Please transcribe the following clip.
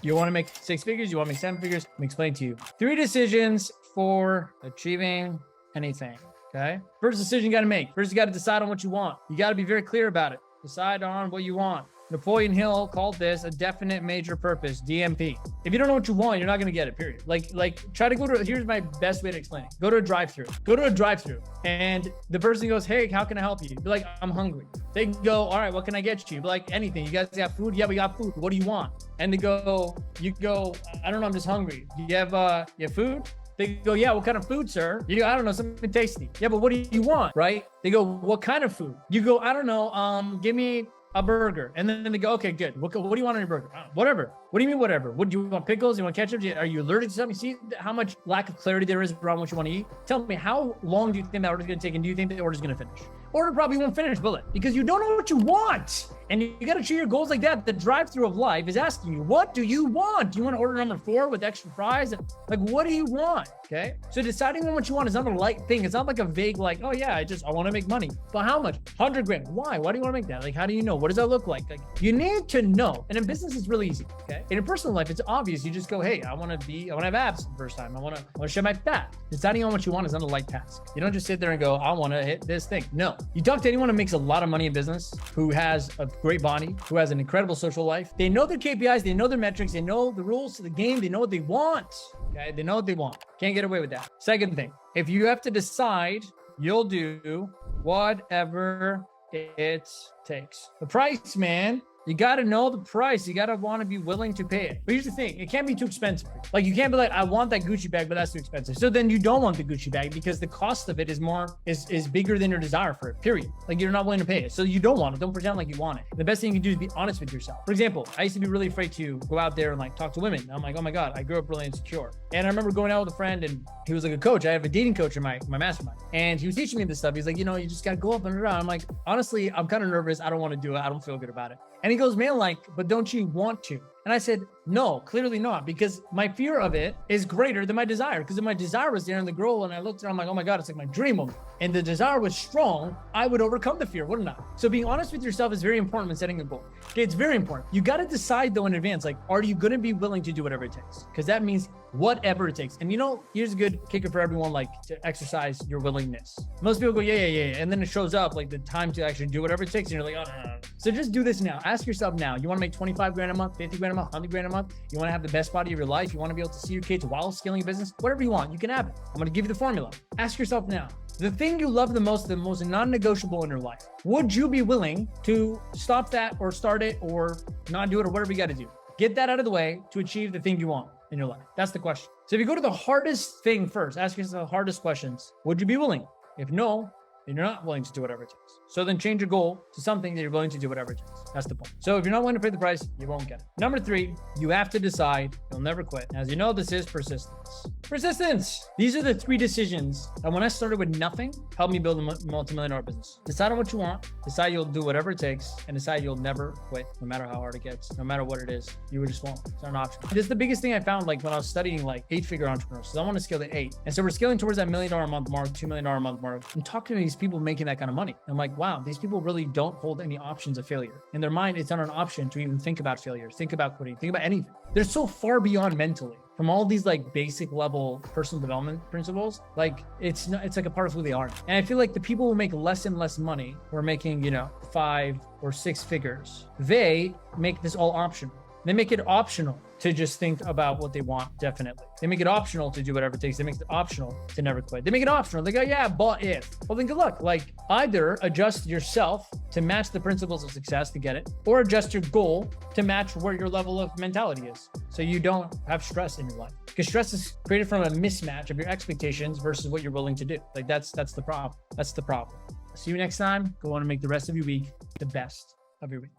You want to make 6 figures? You want to make 7 figures? Let me explain to you. 3 decisions for achieving anything. Okay. First decision you got to make. First, you got to decide on what you want. You got to be very clear about it. Decide on what you want. Napoleon Hill called this a definite major purpose, DMP. If you don't know what you want, you're not going to get it, period. Like try to go to, here's my best way to explain it. Go to a drive-thru. Go to a drive-thru and the person goes, hey, how can I help you? Be like, I'm hungry. They go, all right, what can I get you? Be like, anything. You guys got food? Yeah, we got food. What do you want? And they go, you go, I don't know, I'm just hungry. Do you have food? They go, yeah, what kind of food, sir? You go, I don't know, something tasty. Yeah, but what do you want, right? They go, what kind of food? You go, I don't know, give me a burger. And then they go, okay, good. What do you want on your burger? Whatever. What do you mean, whatever? What do you want? Pickles? You want ketchup? Are you allergic to something? See how much lack of clarity there is around what you want to eat? Tell me, how long do you think that order's going to take? And do you think the order's going to finish? Order probably won't finish, will it? Because you don't know what you want. And you got to treat your goals like that. The drive-thru of life is asking you, what do you want? Do you want to order number 4 with extra fries? Like, what do you want? Okay. So deciding on what you want is not a light thing. It's not like a vague, like, oh yeah, I want to make money. But how much? 100 grand. Why? Why do you want to make that? Like, how do you know? What does that look like? Like, you need to know. And in business, it's really easy. Okay. In personal life, it's obvious. You just go, hey, I want to have abs the first time. I want to shed my fat. Deciding on what you want is not a light task. You don't just sit there and go, I want to hit this thing. No. You talk to anyone who makes a lot of money in business, who has a great body, who has an incredible social life. They know their KPIs, they know their metrics, they know the rules to the game, they know what they want. Okay, they know what they want. Can't get away with that. Second thing, if you have to decide, you'll do whatever it takes. The price, man. You got to know the price. You got to want to be willing to pay it. But here's the thing. It can't be too expensive. Like, you can't be like, I want that Gucci bag, but that's too expensive. So then you don't want the Gucci bag because the cost of it is bigger than your desire for it, period. Like, you're not willing to pay it. So you don't want it. Don't pretend like you want it. The best thing you can do is be honest with yourself. For example, I used to be really afraid to go out there and like talk to women. I'm like, oh my God, I grew up really insecure. And I remember going out with a friend and he was like a coach. I have a dating coach in my mastermind. And he was teaching me this stuff. He's like, you know, you just got to go up and around. I'm like, honestly, I'm kind of nervous. I don't want to do it. I don't feel good about it. And he goes, man, like, but don't you want to? And I said, no, clearly not, because my fear of it is greater than my desire. Because if my desire was there and the girl, and I looked at her, I'm like, oh my God, it's like my dream woman. And the desire was strong, I would overcome the fear, wouldn't I? So being honest with yourself is very important when setting a goal. Okay, it's very important. You got to decide though in advance, like, are you going to be willing to do whatever it takes? Because that means whatever it takes. And you know, here's a good kicker for everyone, like to exercise your willingness. Most people go, yeah. And then it shows up like the time to actually do whatever it takes. And you're like, oh, no. So just do this now. Ask yourself now, you want to make 25 grand a month, 50 grand a month, 100 grand a month? You want to have the best body of your life? You want to be able to see your kids while scaling your business? Whatever you want, you can have it. I'm going to give you the formula. Ask yourself now, the thing you love the most non-negotiable in your life, would you be willing to stop that or start it or not do it or whatever you got to do? Get that out of the way to achieve the thing you want in your life. That's the question. So if you go to the hardest thing first, ask yourself the hardest questions. Would you be willing? If no, then you're not willing to do whatever it takes. So then change your goal to something that you're willing to do whatever it takes. That's the point. So if you're not willing to pay the price, you won't get it. Number 3, you have to decide you'll never quit. As you know, this is persistence. Persistence. These are the 3 decisions that when I started with nothing, helped me build a multi-million-dollar business. Decide on what you want, decide you'll do whatever it takes, and decide you'll never quit, no matter how hard it gets, no matter what it is. You just won't. It's not an option. This is the biggest thing I found, like when I was studying like 8-figure entrepreneurs. So I want to scale to 8. And so we're scaling towards that $1 million a month mark, $2 million a month mark. I'm talking to these people making that kind of money. I'm like, wow, these people really don't hold any options of failure. In their mind, it's not an option to even think about failure, think about quitting, think about anything. They're so far beyond mentally from all these like basic level personal development principles. Like it's like a part of who they are. And I feel like the people who make less and less money, who are making, 5 or 6 figures, they make this all optional. They make it optional to just think about what they want, definitely. They make it optional to do whatever it takes. They make it optional to never quit. They make it optional. They go, yeah, but if. Well, then good luck. Like either adjust yourself to match the principles of success to get it, or adjust your goal to match where your level of mentality is. So you don't have stress in your life. Because stress is created from a mismatch of your expectations versus what you're willing to do. Like that's the problem. That's the problem. See you next time. Go on and make the rest of your week the best of your week.